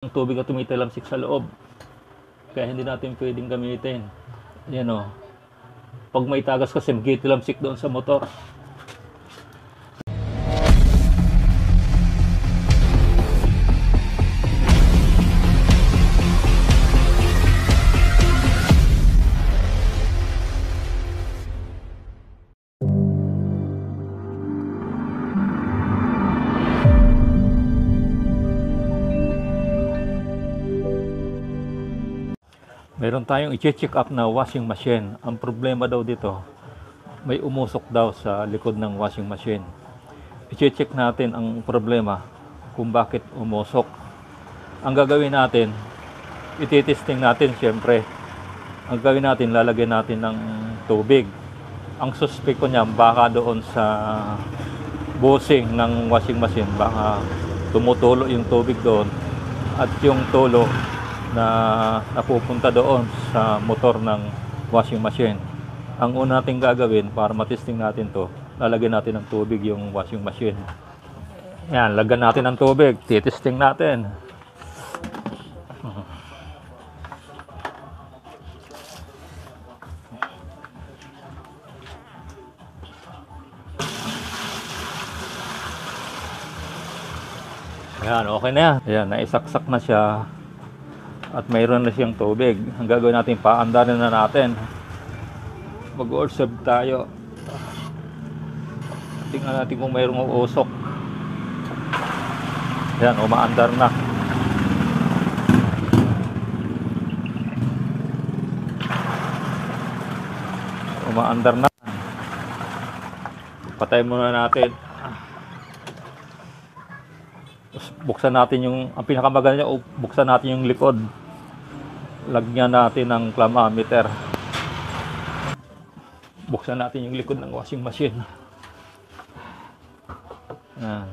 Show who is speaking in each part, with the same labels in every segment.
Speaker 1: Ang tubig na tumitilamsik sa loob. Kaya hindi natin pwedeng gamitin. Yan o. Pag may tagas kasi magtitilamsik doon sa motor. Meron tayong i-check up na washing machine. Ang problema daw dito, may umusok daw sa likod ng washing machine. I-check natin ang problema kung bakit umusok. Ang gagawin natin, ititesting natin siyempre. Ang gagawin natin, lalagyan natin ng tubig. Ang suspect ko niyan, baka doon sa bushing ng washing machine, baka tumutulo yung tubig doon at yung tulo na napupunta doon sa motor ng washing machine. Ang una natin gagawin para matesting natin to, lalagyan natin ng tubig yung washing machine. Yan, lagyan natin ng tubig, titesting natin. Yan, okay na yan. Yan, naisaksak na siya. At mayroon na siyang tubig. Ang gagawin natin, paandarin na natin. Mag-observe tayo. Tingnan natin kung mayroong uusok. Yan, umaandar na. Umaandar na. Patayin muna natin. Buksan natin yung, ang pinakamaganda niya, buksan natin yung likod. Lagyan natin ng climameter. Buksan natin yung likod ng washing machine. Yan.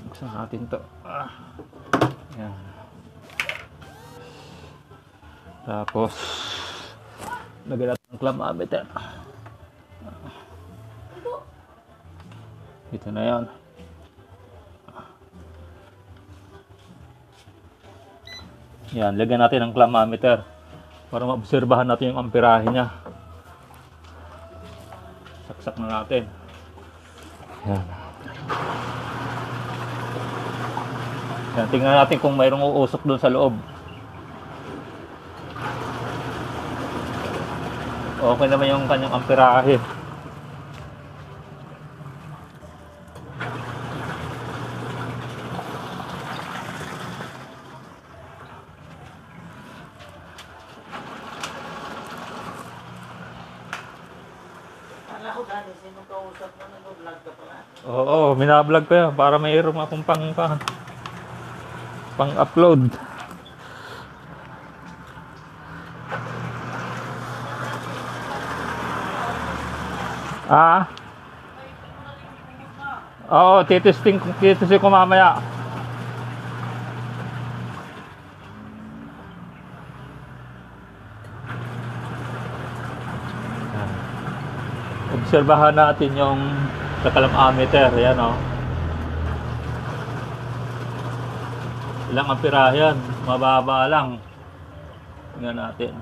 Speaker 1: Buksan natin to. Yan. Tapos lagyan natin ng climameter. Ito na yan. Yan, lagyan natin ng climameter para maobserbahan natin yung amperahe niya. Saksak na natin. Yan. Yan, tingnan natin kung mayroong uusok doon sa loob. Okay naman yung kanyang amperahe.
Speaker 2: Akala ko dati, sino kausap mo, nag-vlog ka pala?
Speaker 1: Oo, minablog ko yan para mayroong akong pang-upload. Oo, titesting ko mamaya. Obserbahan natin yung climameter, yan o. Ilang amperahe yan, mababa lang. Tingnan natin.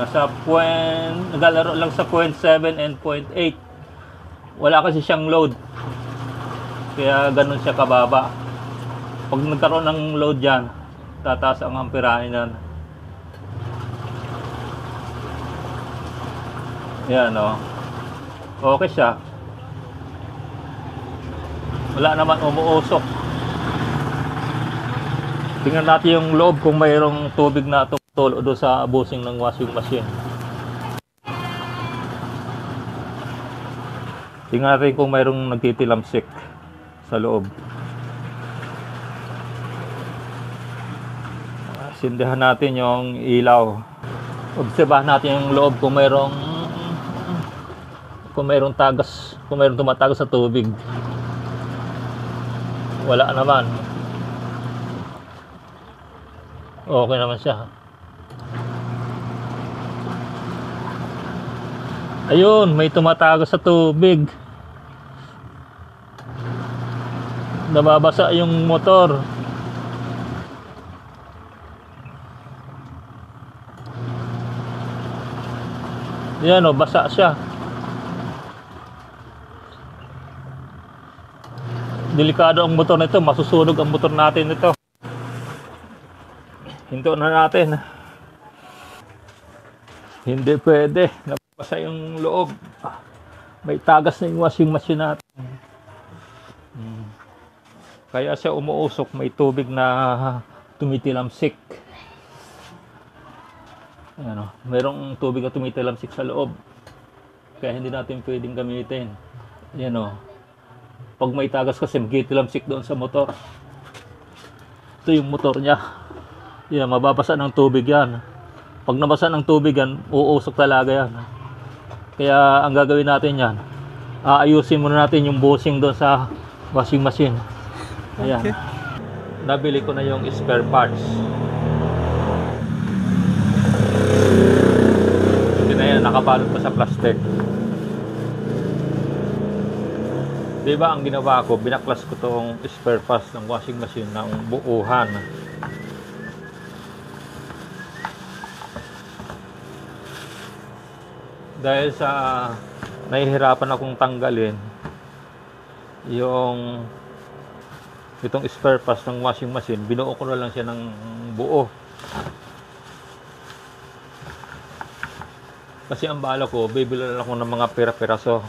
Speaker 1: Naglalaro lang sa 0.7 and 0.8. Wala kasi siyang load. Kaya ganun siya kababa. Pag nagkaroon ng load yan, tataas ang amperahe niyan. Yan o. Okay siya. Wala naman umuusok. Tingnan natin yung loob kung mayroong tubig na tumutulo doon sa bushing ng washing machine. Tingnan natin kung mayroong nagtitilamsik sa loob. Sindihan natin yung ilaw. Obserbahan natin yung loob kung mayroong kung mayroong tagas, kung mayroong tumatagas sa tubig. Wala naman. Okay naman siya. Ayun, may tumatagas sa tubig. Nababasa yung motor. Yan o, basa siya. Delikado ang motor nito, masusunog ang motor natin nito. Hinto na natin. Hindi pwede, nabasa yung loob. May tagas na yung washing machine natin. Kaya siya umuusok, may tubig na tumitilamsik. Ano, merong tubig na tumitilamsik sa loob. Kaya hindi natin pwedeng gamitin. Yan o. Pag may tagas kasi, magitilamsik doon sa motor. Ito yung motor niya. Yan, mababasa ng tubig yan. Pag nabasa ng tubig yan, uusok talaga yan. Kaya ang gagawin natin yan, aayusin muna natin yung bushing doon sa washing machine. Ayan. Okay. Nabili ko na yung spare parts. Hindi na yan, nakabalot pa sa plastic. Diba ang ginawa ko, binaklas ko tong spare parts ng washing machine ng buuhan. Dahil sa nahihirapan akong tanggalin yung itong spare parts ng washing machine, binuo ko na lang siya ng buo. Kasi ang bala ko, bibili lang ako ng mga pera-peraso.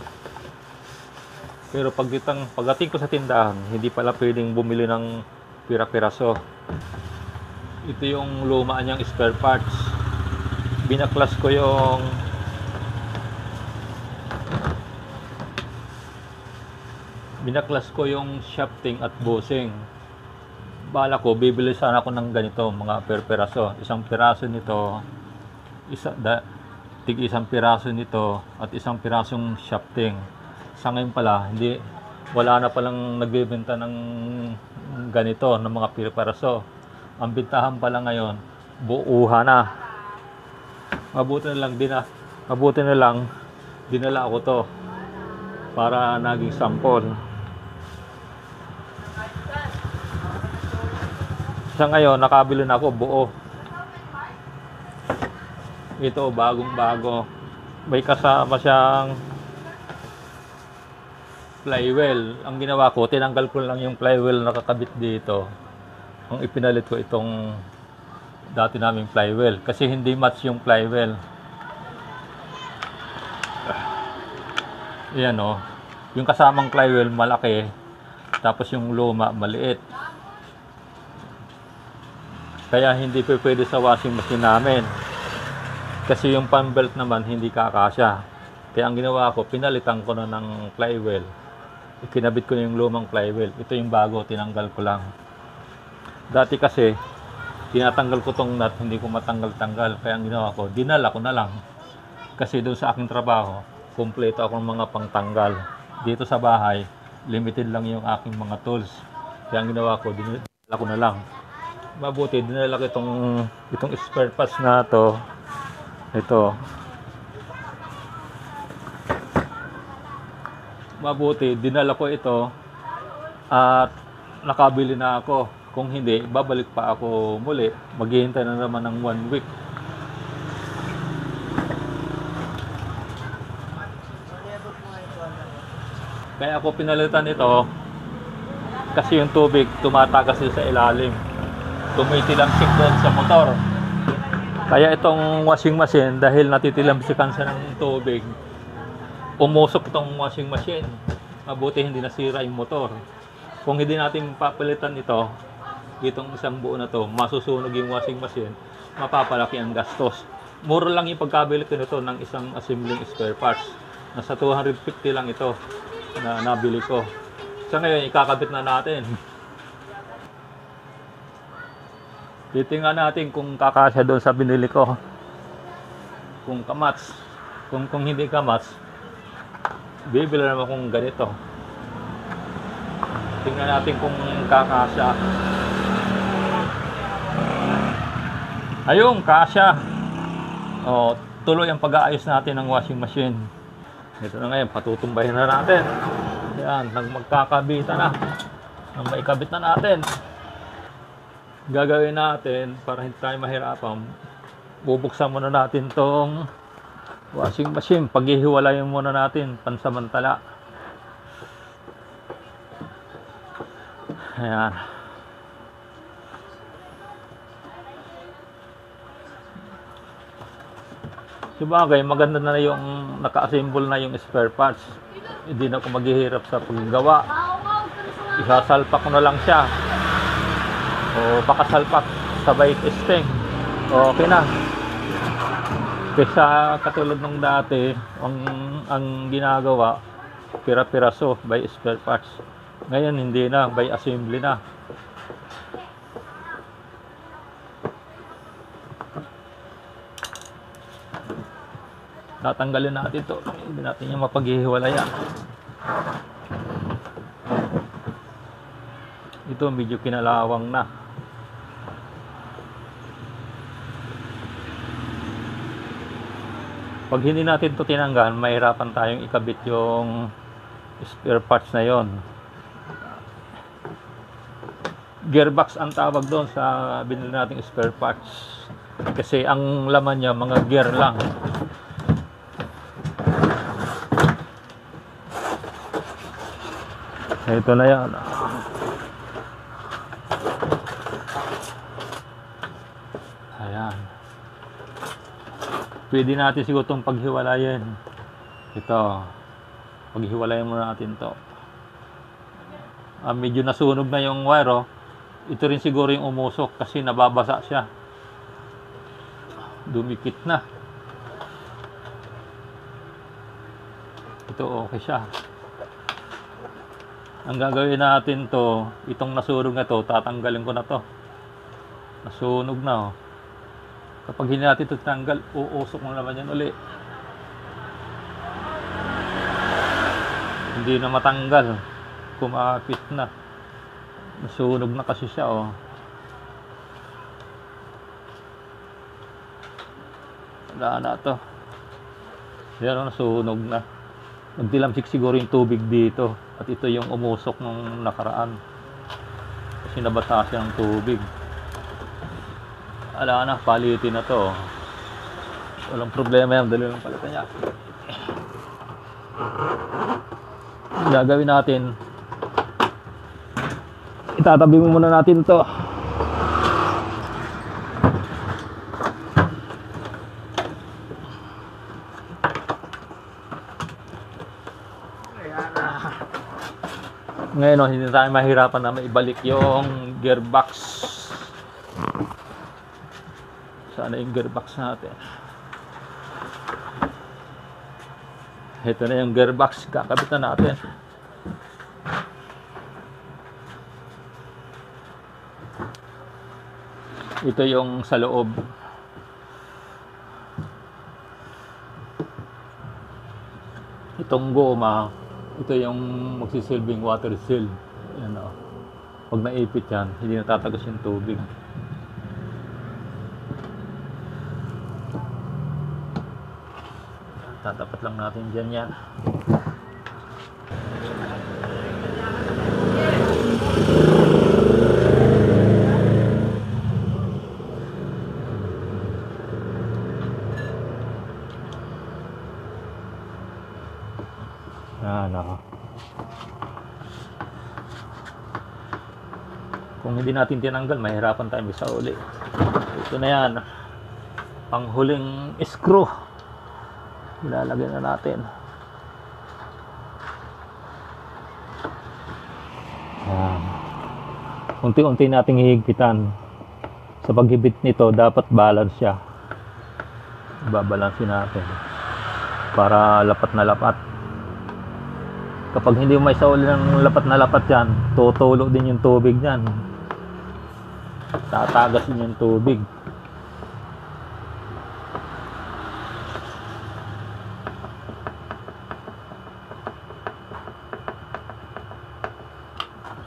Speaker 1: Pero pagdating ko sa tindahan, hindi pala pwedeng bumili ng pera-peraso. Ito yung luma niyang spare parts. Binaklas ko yung shafting at bushing. Bala ko, bibili sana ako ng ganito, mga peraso. Isang piraso nito, isang piraso nito, at isang pirasong shafting. Sa ngayon pala, wala na palang nagbebenta ng ganito, ng mga peraso. Ang bintahan pala ngayon, buuhan na. Mabuti na lang, dinala ako to para naging sample. Sa ngayon, nakabili na ako buo. Ito, bagong-bago. May kasama siyang flywheel. Ang ginawa ko, tinanggal ko lang yung flywheel na nakakabit dito. Ang ipinalit ko itong dati naming flywheel. Kasi hindi match yung flywheel. Yan o. Yung kasamang flywheel malaki. Tapos yung luma maliit. Kaya hindi pwede sa washing machine namin. Kasi yung pan belt naman hindi kakasya. Kaya ang ginawa ko, pinalitan ko na ng flywheel. Ikinabit ko na yung lumang flywheel. Ito yung bago, tinanggal ko lang. Dati kasi, tinatanggal ko tong nut, hindi ko matanggal-tanggal. Kaya ang ginawa ko, dinala ko na lang. Kasi doon sa aking trabaho, kumpleto akong mga pangtanggal. Dito sa bahay, limited lang yung aking mga tools. Kaya ang ginawa ko, dinala ko na lang. Mabuti, dinala ko itong spare parts na to. Ito. Mabuti, dinala ko ito at nakabili na ako. Kung hindi, babalik pa ako muli. Maghihintay na naman ng 1 week. Kaya ako pinalitan ito kasi yung tubig tumatagas sa ilalim. Tumitilamsik doon sa motor. Kaya itong washing machine, dahil natitilamsikan siya ng tubig, umusok itong washing machine. Mabuti hindi nasira yung motor. Kung hindi natin papalitan ito, itong isang buo na to, masusunog yung washing machine, mapapalaki ang gastos. Mura lang yung pagkabili ko nito ng isang assembling spare parts. Nasa 250 lang ito na nabili ko. Sa ngayon, ikakabit na natin. Titingnan natin kung kakasya doon sa binili ko. Kung kamats. Kung hindi kamats, Bibili naman kung ganito. Tingnan natin kung kakasya. Ayun, kasya. O, tuloy ang pag-aayos natin ng washing machine. Ito na ngayon, patutumbahin na natin. Yan, nang magkakabitan na. Nang maikabit na natin. Gagawin natin, para hindi tayo mahirapan, bubuksan muna natin tong washing machine. Paghihiwalayin muna natin, pansamantala. Ayan. Sabagay, maganda na yung naka-assemble na yung spare parts. Hindi na ako maghihirap sa paggawa. Isasalpak ko na lang siya. O pakasalpak sabay testing. Okay na. Kaysa katulad ng dati, ang ginagawa, pira-piraso by spare parts. Ngayon hindi na, by assembly na. Tatanggalin natin ito. Hindi natin yung mapaghihiwalayan. Ito medyo kinalawang na. Pag hindi natin ito tinanggal, mahirapan tayong ikabit yung spare parts na yon. Gearbox ang tawag doon sa binili nating spare parts. Kasi ang laman niya mga gear lang. Ito na yan. Ayan. Pwede natin siguro itong paghiwalayin. Ito. Paghiwalayin muna natin to. Medyo nasunog na yung wire. Oh. Ito rin siguro yung umusok kasi nababasa siya. Dumikit na. Ito okay siya. Ang gagawin natin to, itong nasunog na to, tatanggalin ko na to. Nasunog na oh. Kapag hindi natin ito tanggal, uusok mo naman yan uli. Hindi na matanggal. Kumapit na. Nasunog na kasi siya oh. Wala na to. Yan oh, nasunog na. Nagdilamsik siguro yung tubig dito. At ito yung umusok nung nakaraan. Kasi nabasa siya ng tubig. Ala na, palitin na to. Walang problema yan. Dali lang palitan niya. Gagawin natin. Itatabi mo muna natin to. Ngayon, hindi tayo mahirapan na maibalik yung gearbox. Sana yung gearbox natin. Ito na yung gearbox. Kakabit na natin. Ito yung sa loob. Itong goma. Ito yung magsisilbing water seal. Yan o. Pag naipit yan, hindi natatagos yung tubig. Tatapat lang natin dyan yan. Ano. Kung hindi natin tinanggal, mahirapan tayo bisa uli. Ito na yan. Panghuling screw. Ilalagay na natin. Unti-unti nating hihigpitan. Sa paghibit nito, dapat balance siya. Babalansin natin. Para lapat na lapat. Kapag hindi mo may sauli ng lapat na lapat yan, tutulo din yung tubig yan. Tatagas din yung tubig.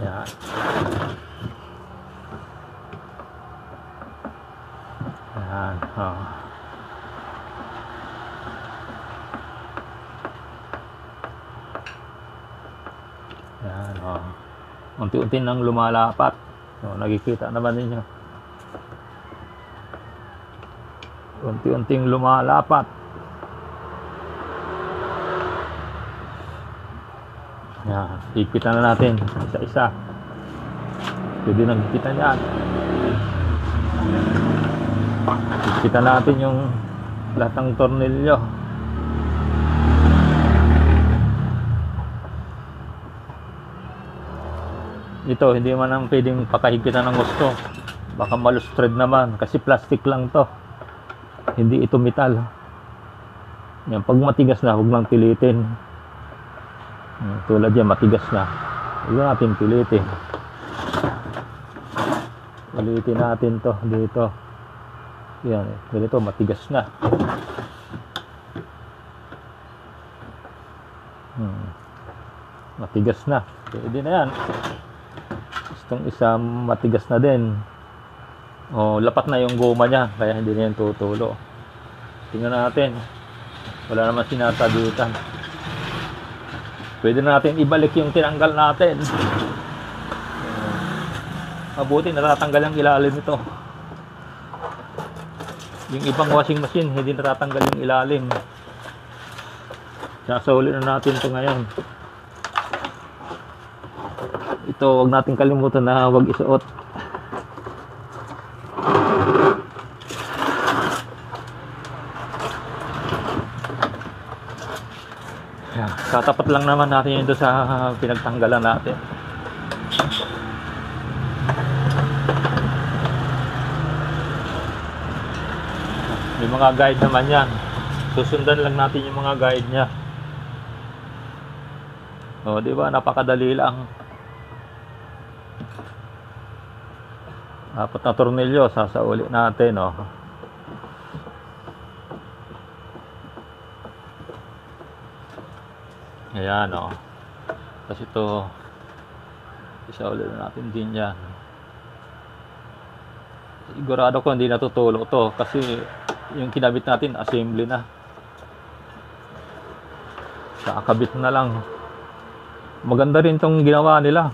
Speaker 1: Yan. Yan. Oh. Yan. Oh. Unti-unti nang lumalapat. So, nakikita naman ninyo. Unti-unting lumalapat. Yan. Higpitan na natin. Isa-isa. Pwede nang higpitan yan. Higpitan natin yung lahat ng tornilyo. Ito, hindi man ang pwedeng pakahigpitan ng gusto. Baka malustred naman kasi plastic lang to. Hindi ito metal. Yan, pag matigas na, huwag lang pilitin. Tulad yan, matigas na. Huwag natin pilitin. Pilitin natin to dito. Yan, ganito, matigas na. Matigas na. Pwede na yan. Itong isa matigas na din. O, lapat na yung goma niya, kaya hindi na yan tutulo. Tingnan natin. Wala naman sinatabitan. Pwede na natin ibalik yung tinanggal natin. Mabuti natatanggal ang ilalim nito. Yung ibang washing machine hindi natatanggal yung ilalim. Sasauli na natin ito ngayon. Ito, wag natin kalimutan na wag isuot. Yan, tatapat lang naman natin yun doon sa pinagtanggalan natin. May mga guide naman yan. Susundan lang natin yung mga guide niya. O, di ba? Napakadali lang. Apat na tornilyo, sasauli natin, oh. Ayan, oh. Tapos ito, isauli na natin din yan. Sigurado ko hindi natutulo to kasi yung kinabit natin, assembly na. Kakabit na lang. Maganda rin tong ginawa nila.